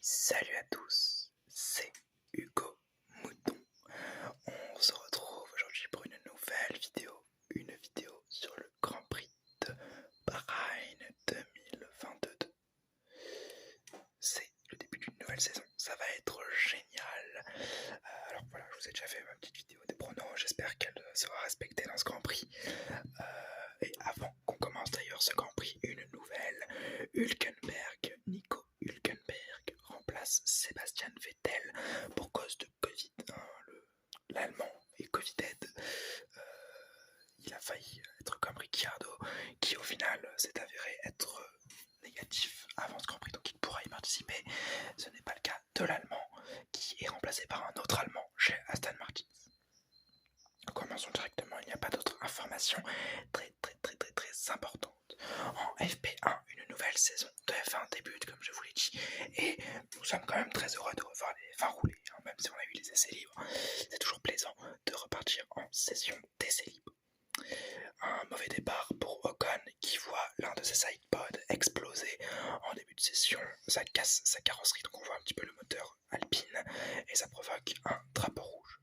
Salut à tous, c'est Hugo Mouton. On se retrouve aujourd'hui pour une vidéo sur le Grand Prix de Bahreïn 2022. C'est le début d'une nouvelle saison, ça va être génial. Alors voilà, je vous ai déjà fait ma petite vidéo des pronos, j'espère qu'elle sera respectée dans ce Grand Prix. Et avant qu'on commence d'ailleurs ce Grand Prix, une nouvelle. Nico Hülkenberg remplace Sébastien Vettel pour cause de Covid. L'Allemand est Covid-dead. Il a failli être comme Ricciardo, qui au final s'est avéré être négatif avant ce Grand Prix, donc il pourra y participer. Ce n'est pas le cas de l'Allemand, qui est remplacé par un autre Allemand chez Aston Martin. Commençons directement, il n'y a pas d'autres informations très importantes. En FP1, une nouvelle saison de F1 débute, comme je vous l'ai dit, et nous sommes quand même très heureux de revoir les F1 rouler, même si on a eu les essais libres. C'est toujours plaisant de repartir en session d'essais libres. Un mauvais départ pour Ocon qui voit l'un de ses sidepods exploser en début de session. Ça casse sa carrosserie, donc on voit un petit peu le moteur Alpine, et ça provoque un drapeau rouge.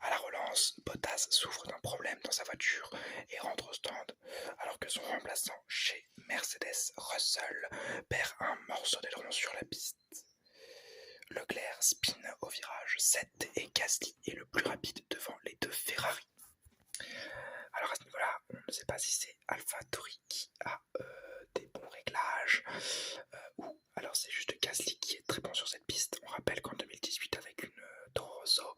À la relance, Bottas souffre d'un problème dans sa voiture et rentre au stand, alors que son remplaçant chez Mercedes, Russell, perd un morceau d'aileron sur la piste. Leclerc spin au virage 7 et Gasly est le plus rapide devant les deux Ferrari. Alors à ce niveau-là, on ne sait pas si c'est AlphaTauri qui a des bons réglages ou alors c'est juste Gasly qui est très bon sur cette piste. On rappelle qu'en 2018 avec une Toro Rosso,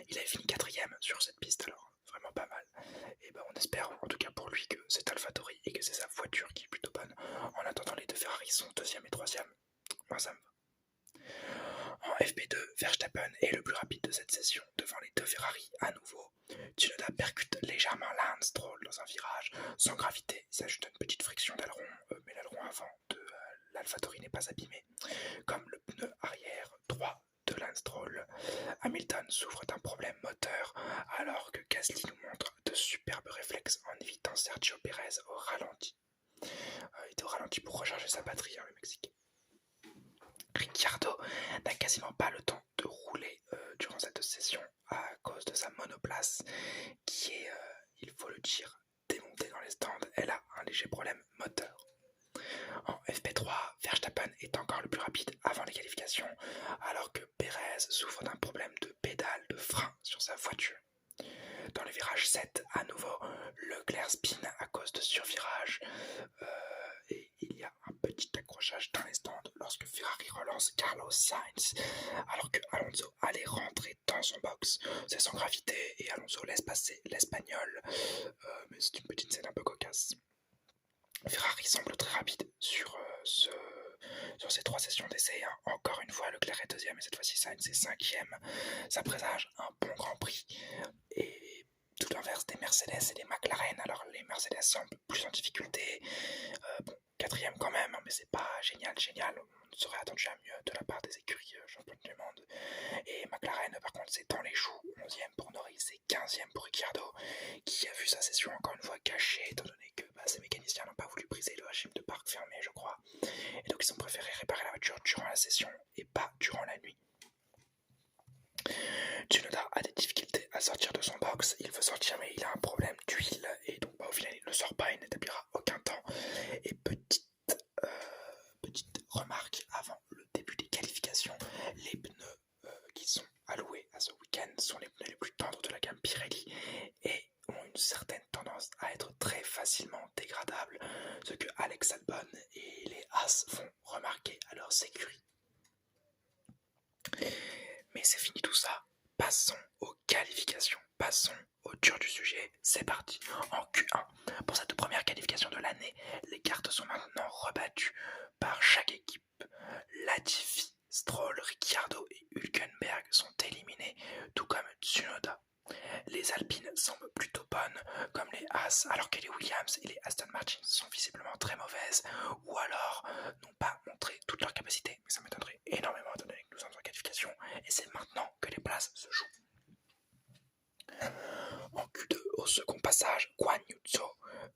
il avait fini 4ème sur cette piste, alors vraiment pas mal. Et ben on espère en tout cas pour lui que c'est AlphaTauri et que c'est sa voiture qui est plutôt bonne. En attendant, les deux Ferrari sont 2ème et 3ème. Moi ça me va. En FP2, Verstappen est le plus rapide de cette session devant les deux Ferrari à nouveau. Tsunoda percute légèrement Lance Stroll dans un virage sans gravité. Il s'ajoute une petite friction d'aileron, mais l'aileron avant de l'AlphaTauri n'est pas abîmé, comme le pneu arrière droit de Lance Stroll. Hamilton souffre d'un problème moteur alors que Gasly nous montre de superbes réflexes en évitant Sergio Pérez au ralenti. Il était au ralenti pour recharger sa batterie, le Mexique. Ricciardo n'a quasiment pas le temps de rouler durant cette session à cause de sa monoplace qui est, il faut le dire, démontée dans les stands. Elle a un léger problème moteur. En FP3, Verstappen est encore le plus rapide avant les qualifications, alors que Pérez souffre d'un problème de pédale de frein sur sa voiture. Dans le virage 7, à nouveau, Leclerc spin à cause de survirage et il y a un petit accrochage dans les stands lorsque Ferrari relance Carlos Sainz, alors que Alonso allait rentrer dans son box. C'est sans gravité et Alonso laisse passer l'Espagnol, mais c'est une petite scène un peu cocasse. Ferrari semble très rapide sur ces 3 sessions d'essai. Encore une fois, Leclerc est 2ème et cette fois-ci Sainz est 5ème. Ça présage un bon Grand Prix. Et tout l'inverse des Mercedes et des McLaren. Alors les Mercedes semblent plus en difficulté. 4ème quand même, mais c'est pas génial. On serait attendu à mieux de la part des écuries championnes du monde. Et McLaren, par contre, c'est dans les choux. 11ème pour Norris et 15ème pour Ricciardo, qui a vu sa session encore une fois cachée, étant donné que ses mécaniciens n'ont pas voulu briser le régime de parc fermé, je crois. Et donc ils ont préféré réparer la voiture durant la session et pas durant la nuit. Tsunoda a des difficultés à sortir de son box. Il veut sortir, mais il a un problème d'huile. Et donc au final, il ne sort pas, il n'établira aucun temps. Et petite remarque avant le début des qualifications, les pneus qui sont alloués à ce week-end sont les pneus les plus tendres de la gamme Pirelli et ont une certaine tendance à être très facilement dégradables, ce que Alex Albon et les As font remarquer à leur sécurité. Mais c'est fini tout ça, passons aux qualifications, passons au dur du sujet, c'est parti. En Q1, pour cette première qualification de l'année, les cartes sont maintenant rebattues par chaque équipe. Latifi, Stroll, Ricciardo et Hülkenberg sont éliminés, tout comme Tsunoda. Les Alpines semblent plutôt bonnes, comme les As, alors que les Williams et les Aston Martin sont visiblement très mauvaises, ou alors n'ont pas montré toute leur capacité. Mais ça m'étonnerait énormément étant donné que nous sommes en qualification, et c'est maintenant que les places se jouent. En Q2, au second passage, Guan Yu Zhou,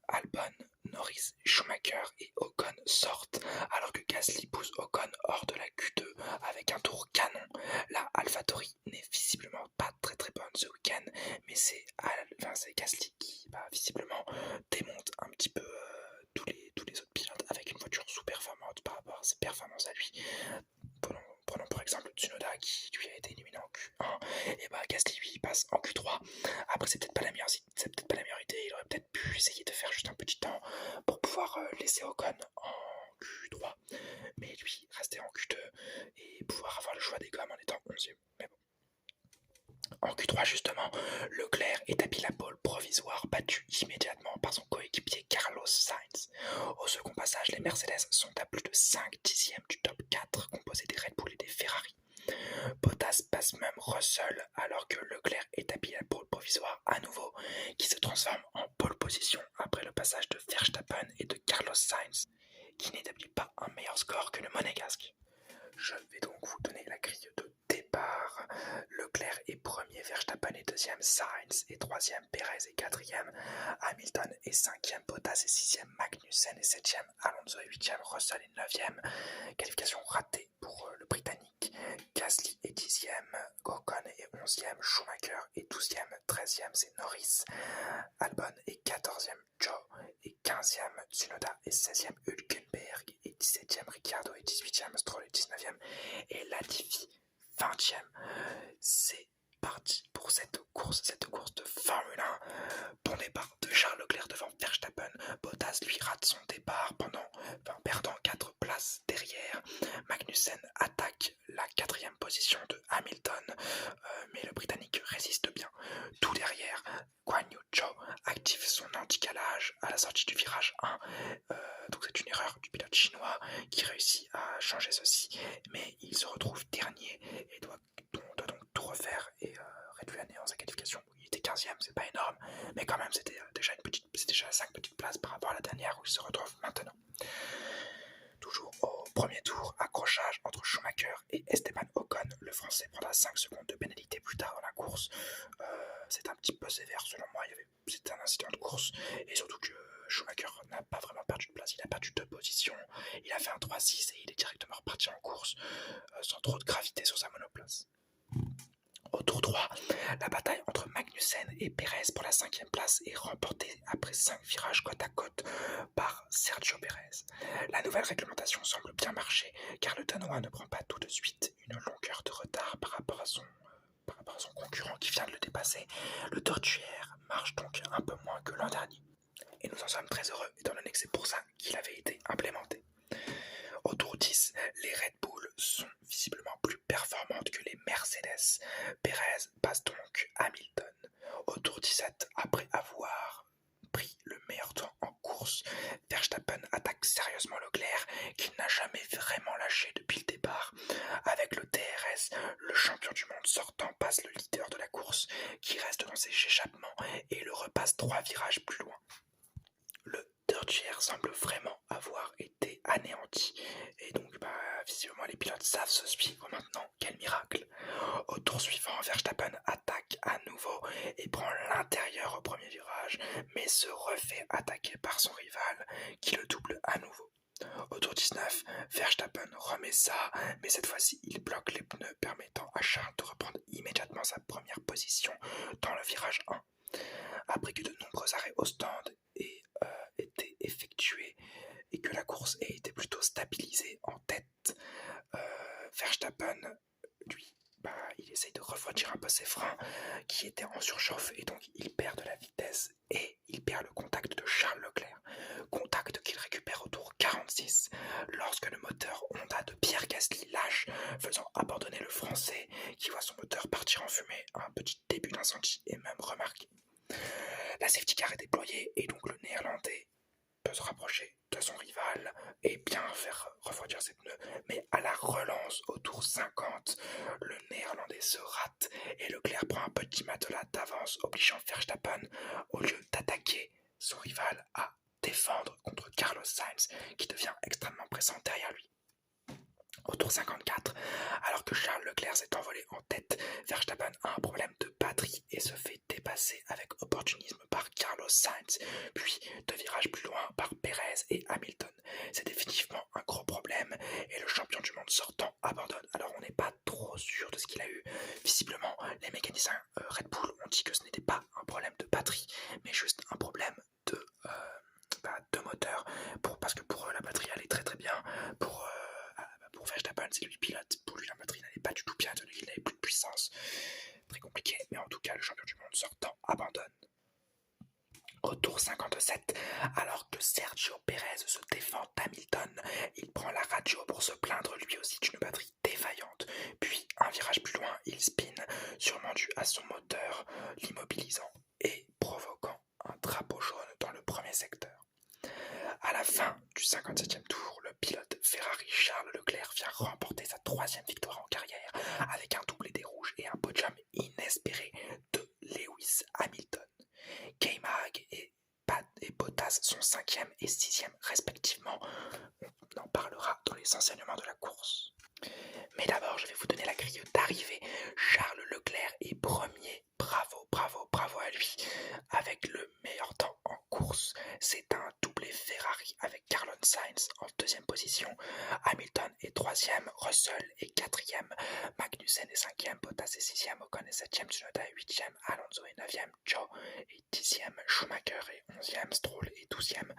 Albon, Norris, Schumacher et Ocon sortent, alors que Gasly pousse Ocon hors de la Q2 avec un performances à lui. Prenons par exemple Tsunoda qui lui a été éliminé en Q1, et bah Gasly lui passe en Q3. Après c'est peut-être pas la meilleure idée, il aurait peut-être pu essayer de faire juste un petit temps pour pouvoir laisser Ocon en Q3, mais lui rester en Q2 et pouvoir avoir le choix des gommes en étant 11e. Mais bon. En Q3 justement, Leclerc établit la pole provisoire battue immédiatement par son coéquipier Carlos Sainz. Au second passage, les Mercedes sont à plus de 5 dixièmes du top 4 composé des Red Bull et des Ferrari. Bottas passe même Russell alors que Leclerc établit la pole provisoire à nouveau, qui se transforme en pole position après le passage de Verstappen et de Carlos Sainz, qui n'établit pas un meilleur score que le monégasque. Je vais donc vous donner la grille de départ. Leclerc est premier, Verstappen est deuxième, Sainz est troisième, Perez est quatrième, Hamilton est cinquième, Bottas est sixième, Magnussen est septième, Alonso est huitième, Russell est neuvième. Qualification ratée pour le Britannique. Gasly est dixième, Ocon est onzième, Schumacher est douzième, treizième c'est Norris, Albon est quatorzième, Joe est quinzième, Tsunoda est seizième, Hülkenberg est 17e, Ricciardo est 18e, Stroll est 19e et Latifi 20e. C'est parti pour cette course de Formule 1. Bon départ de Charles Leclerc devant Verstappen. Bottas lui rate son départ perdant 4 places derrière. Magnussen attaque la 4e position de Hamilton, mais le Britannique résiste bien. Tout derrière, Guan Yu Zhou active son anti-calage à la sortie du virage 1. Donc c'est une erreur du pilote chinois qui réussit à changer ceci, mais il se retrouve dernier et doit donc tout refaire et réduire à néant sa qualification. Il était 15e, c'est pas énorme, mais quand même c'était déjà 5 petites places par rapport à la dernière où il se retrouve maintenant. Toujours au premier tour, accrochage entre Schumacher et Esteban Ocon. Le Français prendra 5 secondes de pénalité plus tard dans la course. C'est un petit peu sévère selon moi, c'était un incident de course, et surtout que Schumacher n'a pas vraiment perdu de place, il a perdu 2 positions, il a fait un 3-6 et il est directement reparti en course sans trop de gravité sur sa monoplace. Au tour 3, la bataille entre Magnussen et Perez pour la 5e place est remportée après 5 virages côte à côte par Sergio Perez. La nouvelle réglementation semble bien marcher car le Danois ne prend pas tout de suite une longueur de retard par rapport à son concurrent qui vient de le dépasser. Le tortuaire marche donc un peu moins que l'an dernier. Et nous en sommes très heureux étant donné que c'est pour ça qu'il avait été implémenté. Au tour 10, les Red Bull sont visiblement plus performantes que les Mercedes. Perez passe donc Hamilton. Au tour 17, après avoir pris le meilleur temps en course, Verstappen attaque sérieusement Leclerc, qu'il n'a jamais vraiment lâché depuis le départ. Avec le DRS, le champion du monde sortant passe le leader de la course, qui reste dans ses échappements et le repasse 3 virages plus loin. Le dirtier semble vraiment avoir été anéanti, et donc visiblement les pilotes savent se suivre maintenant. Quel miracle! Au tour suivant, Verstappen attaque à nouveau et prend l'intérieur au premier virage, mais se refait attaquer par son rival qui le double à nouveau. Au tour 19, Verstappen remet ça, mais cette fois-ci il bloque les pneus permettant à Charles de reprendre immédiatement sa première position dans le virage 1. Après que de nombreux arrêts au stand aient été effectués et que la course ait été plutôt stabilisée en tête, Verstappen, lui, il essaye de refroidir un peu ses freins qui étaient en surchauffe et donc il perd de la vitesse et il perd le contact de Charles Leclerc. Contact qu'il récupère au tour 46 lorsque le moteur Honda de Pierre Gasly lâche, faisant abandonner le Français qui voit son moteur partir en fumée. Un petit début d'incendie est même remarqué. La safety car est déployée et donc le Néerlandais peut se rapprocher de son rival et bien faire refroidir ses pneus, mais à la relance au tour 50, le Néerlandais se rate et Leclerc prend un petit matelas d'avance, obligeant Verstappen, au lieu d'attaquer son rival, à défendre contre Carlos Sainz qui devient extrêmement pressant derrière lui. Au tour 54, alors que Charles Leclerc s'est envolé en tête, Verstappen a un problème de batterie et se fait dépasser avec opportunisme par Carlos Sainz, puis 2 virages plus loin par Perez et Hamilton. C'est définitivement un gros problème et le champion du monde sortant abandonne. Alors on n'est pas trop sûr de ce qu'il a eu. Visiblement, les mécaniciens Red Bull ont dit que ce n'était pas un problème de batterie, mais juste un problème de moteur, parce que pour eux la batterie allait très très bien, pour cas le champion du monde sortant abandonne. Au tour 57, alors que Sergio Pérez se défend d'Hamilton, il prend la radio pour se plaindre lui aussi d'une batterie défaillante. Puis, un virage plus loin, il spin, sûrement dû à son moteur, l'immobilisant et provoquant un drapeau jaune dans le premier secteur. À la fin du 57e tour, le pilote Ferrari Charles Leclerc vient remporter sa 3e victoire en carrière avec un doublé des rouges et un podium inespéré de Lewis Hamilton. K-Mag et Bottas sont 5e et 6e respectivement. On en parlera dans les enseignements de la course. Mais d'abord, je vais vous donner la grille d'arrivée. Charles Leclerc est premier. Bravo à lui. Avec le meilleur temps en course. C'est un doublé Ferrari avec Carlos Sainz en 2e position. Hamilton est 3e, Russell est 4e, Magnussen est 5e, Bottas est 6e, Ocon est 7e, Tsunoda est 8e, Alonso est 9e, Zhou est 10e, Schumacher est 11e, Stroll est 12e,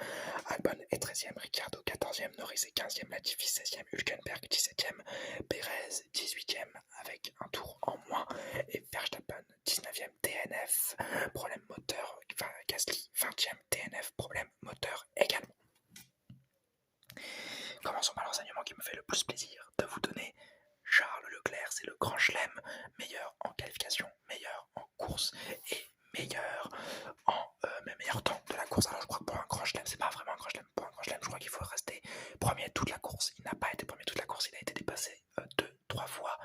Albon est 13e, Ricciardo 14e, Norris est 15e, Latifi 16e, Hülkenberg 17e, Perez 18e avec un tour en moins et Verstappen 19e DNF, problème moteur, Gasly 20e DNF, problème moteur également. Commençons par l'enseignement qui me fait le plus plaisir de vous donner. Charles Leclerc, c'est le grand chelem, meilleur en qualification, meilleur en course et meilleur temps de la course. Alors je crois que pour un grand chelem, c'est pas vraiment un grand chelem. Pour un grand chelem, je crois qu'il faut rester premier toute la course. Il n'a pas été premier toute la course, il a été dépassé 2-3 fois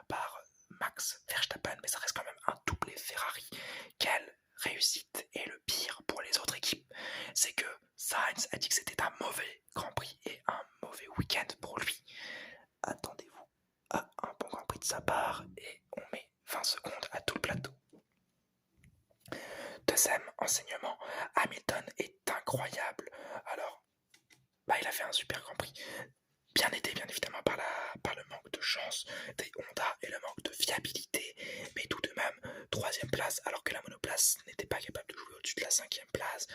par Max Verstappen, mais ça reste quand même un doublé Ferrari. Quelle réussite! Et le pire pour les autres équipes, c'est que Sainz a dit que c'était un mauvais Grand Prix et un mauvais week-end pour lui. Attendez-vous à un bon Grand Prix de sa part et on met 20 secondes à tout le plateau. Deuxième enseignement, Hamilton est incroyable. Alors, il a fait un super Grand Prix. Bien aidé bien évidemment par le manque de chance des Honda et le manque de fiabilité, mais tout de même 3e place alors que la monoplace n'était pas capable de jouer au-dessus de la 5e place,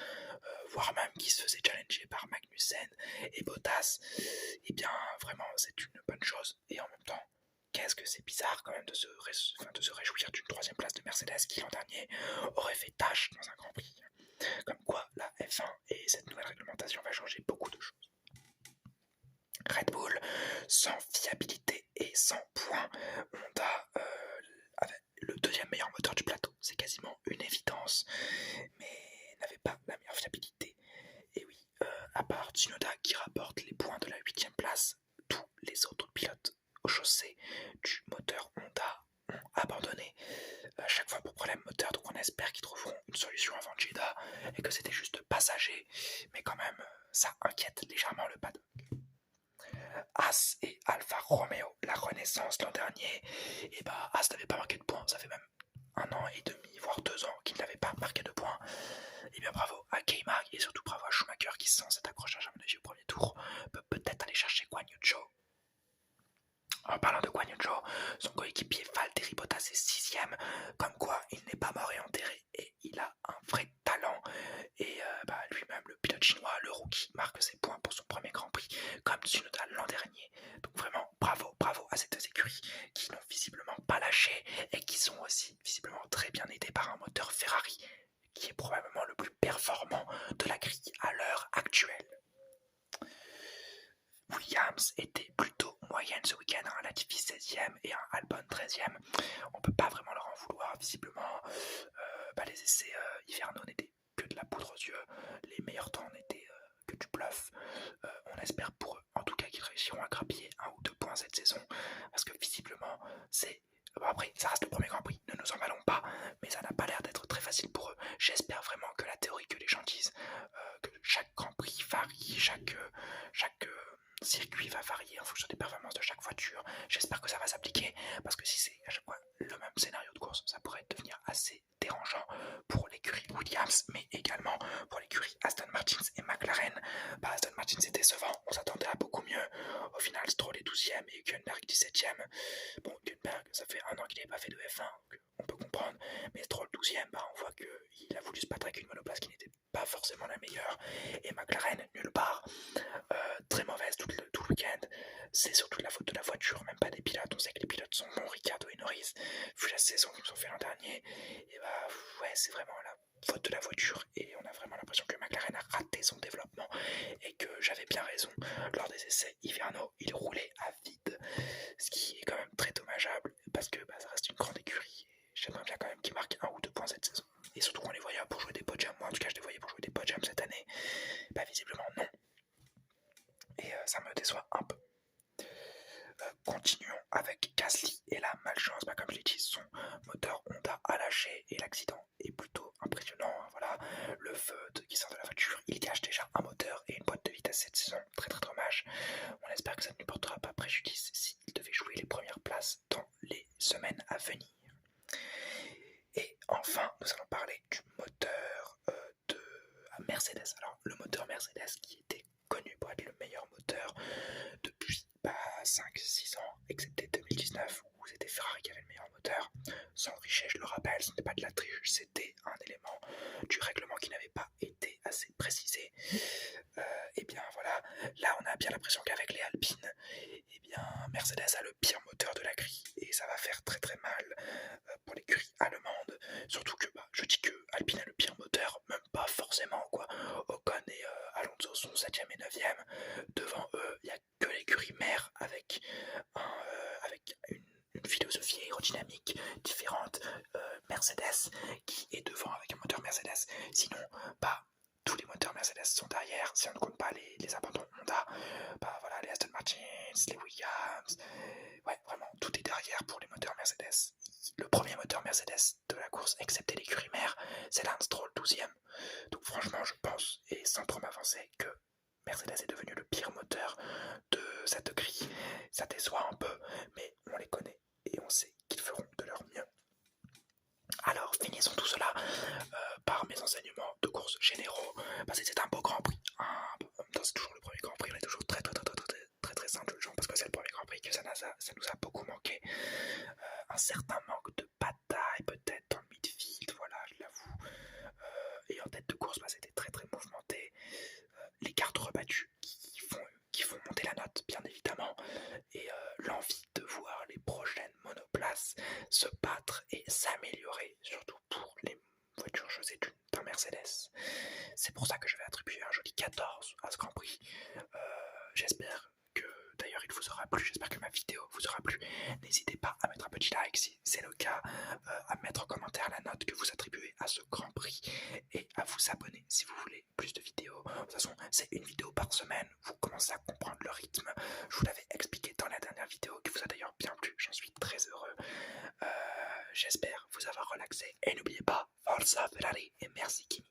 voire même qui se faisait challenger par Magnussen et Bottas. Et bien vraiment c'est une bonne chose et en même temps qu'est-ce que c'est bizarre quand même de se réjouir d'une 3e place de Mercedes qui l'an dernier aurait fait tâche dans un Grand Prix. Comme quoi la F1 et cette nouvelle réglementation va changer beaucoup de choses. Red Bull, sans fiabilité et sans points, Honda avait le 2e meilleur moteur du plateau, c'est quasiment une évidence, mais n'avait pas la meilleure fiabilité. Et oui, à part Tsunoda qui rapporte les points de la 8e place, tous les autres pilotes au chaussée du moteur Honda ont abandonné à chaque fois pour problème moteur, donc on espère qu'ils trouveront une solution avant Jeddah et que c'était juste passager, mais quand même ça inquiète légèrement le paddock. As et Alfa Romeo, la renaissance l'an dernier, et As n'avait pas marqué de points, ça fait même 1 an et demi, voire 2 ans qu'il n'avait pas marqué de points. Et bien bravo à K-Mag et surtout bravo à Schumacher qui sans cet accrochage à mon avis au premier tour peut peut-être aller chercher Guan Yu Zhou. En parlant de Guan Yu Zhou, son coéquipier Valtteri Bottas est 6e, comme quoi il n'est pas mort et enterré et il a un vrai talent. Et lui-même, le pilote chinois, le rookie, marque ses points pour son premier Grand Prix, comme Tsunoda l'an dernier. Donc vraiment, bravo à ces 2 écuries qui n'ont visiblement pas lâché et qui sont aussi visiblement très bien aidées par un moteur Ferrari qui est probablement le plus performant de la grille à l'heure actuelle. Williams était plutôt moyenne ce week-end, un Latifi 16e et un Albon 13e. On peut pas vraiment leur en vouloir, visiblement. Les essais hivernaux n'étaient que de la poudre aux yeux, les meilleurs temps n'étaient que du bluff. On espère pour eux, en tout cas, qu'ils réussiront à grappiller 1 ou 2 points cette saison, parce que visiblement, c'est... après, ça reste le premier Grand Prix, ne nous emballons pas, mais ça n'a pas l'air d'être très facile pour eux. J'espère vraiment que la théorie que les gens disent, que chaque Grand Prix varie, chaque circuit va varier en fonction des performances de chaque voiture. J'espère que ça va s'appliquer, parce que si c'est à chaque fois le même scénario de course, ça pourrait devenir assez dérangeant pour l'écurie Williams, mais également pour l'écurie Aston Martin et McLaren. Aston Martin c'est décevant, on s'attendait à beaucoup mieux. Au final, Stroll est 12e et Hülkenberg 17e. Bon, Hülkenberg, ça fait 1 an qu'il n'avait pas fait de F1, donc on peut comprendre comprendre. Mais Stroll 12ème, on voit qu'il a voulu se battre avec une monoplace qui n'était pas forcément la meilleure. Et McLaren, nulle part. Très mauvaise tout le week-end. C'est surtout de la faute de la voiture, même pas des pilotes. On sait que les pilotes sont bons, Ricciardo et Norris, vu la saison qu'ils ont fait l'an dernier. Et ouais, c'est vraiment la faute de la voiture. Et on a vraiment l'impression que McLaren a raté son développement. Et que j'avais bien raison. Lors des essais hivernaux, il roulait à vide. Ce qui est quand même très dommageable, parce que ça reste une grande écurie. Et j'aimerais bien quand même qu'ils marquent 1 ou 2 points cette saison. Et surtout qu'on les voyait pour jouer des podiums. Moi en tout cas je les voyais pour jouer des podiums cette année. Visiblement non. Et ça me déçoit un peu. Continuons avec Gasly et la malchance. Comme je l'ai dit, son moteur Honda a lâché et l'accident est plutôt impressionnant. Voilà, le feu qui sort de la voiture, il cache déjà un moteur et une boîte de vitesse cette saison. Très très dommage. On espère que ça ne lui portera pas préjudice s'il devait jouer les premières places dans les semaines à venir. Et enfin, nous allons parler du moteur de Mercedes. Alors, le moteur Mercedes qui était connu pour être le meilleur moteur depuis 5-6 ans, excepté 2019 où c'était Ferrari qui avait le meilleur moteur. Sans tricher, je le rappelle, ce n'était pas de la triche, c'était un élément du règlement qui n'avait pas été assez précisé. Et bien voilà, là on a bien l'impression qu'avec les Alpines, et bien Mercedes a le pire moteur de la grille et ça va faire très très mal pour l'écurie allemande. Surtout que je dis que Alpine a le pire moteur, même pas forcément quoi. Ocon et Alonso sont 7ème et 9ème. Devant eux, il n'y a que l'écurie mère avec une philosophie aérodynamique différente, Mercedes qui est devant avec un moteur Mercedes. Sinon, tous les moteurs Mercedes sont derrière, si on ne compte pas les abandons Honda. Voilà, les Aston Martin, les Williams, ouais, vraiment, tout est derrière pour les moteurs Mercedes. Le premier moteur Mercedes de la course, excepté l'écurie mère, c'est Lance Stroll 12ème. Donc franchement, je pense, et sans trop m'avancer, que Mercedes est devenu le pire moteur de cette grille. Ça déçoit un peu, mais on les connaît et on sait qu'ils feront de leur mieux. Alors, finissons tout cela par mes enseignements de course généraux. C'était un beau Grand Prix. C'est toujours le premier Grand Prix, on est toujours très indulgent parce que c'est le premier Grand Prix que ça nous a beaucoup manqué. Un certain manque de bataille peut-être dans le midfield, voilà, je l'avoue. Et en tête de course, c'était très très mouvementé. Les cartes rebattues qui font monter la note, bien évidemment, et l'envie de voir les prochaines monoplaces se battre et s'améliorer, surtout pour les voitures chaussées d'un Mercedes. C'est pour ça que je vais attribuer un joli 14 à ce Grand Prix. J'espère que d'ailleurs il vous aura plu, j'espère que ma vidéo vous aura plu. N'hésitez pas à mettre un petit like si c'est le cas, à mettre en commentaire la note que vous attribuez à ce Grand Prix et à vous abonner si vous voulez plus de vidéos. De toute façon, c'est une vidéo par semaine, vous commencez à comprendre le rythme. Je vous l'avais expliqué dans la dernière vidéo qui vous a d'ailleurs bien plu, j'en suis très heureux. J'espère vous avoir relaxé et n'oubliez pas, Forza Ferrari et merci Kimi.